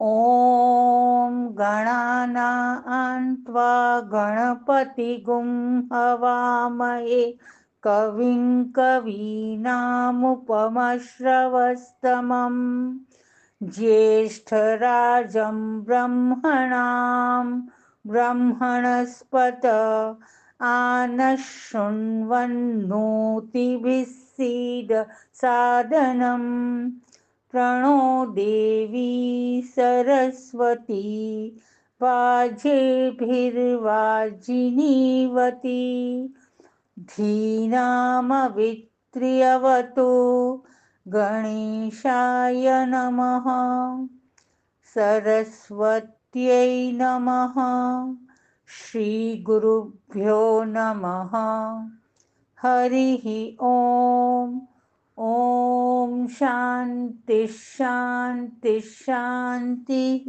ॐ गणानां त्वा गणपतिगुं हवामहे कविं कवीनामुपमश्रवस्तमं ज्येष्ठराजं ब्रह्मणस्पत आनः शृण्वन्नोतिभिः सीद सादनम् प्रणो देवी सरस्वती वाजेभिर्वाजिनीवती धीनामवित्र्यवतु गणेशाय नमः सरस्वत्यै नमः श्रीगुरुभ्यो नमः हरिः ॐ ॐ शान्ति शान्ति शान्तिः।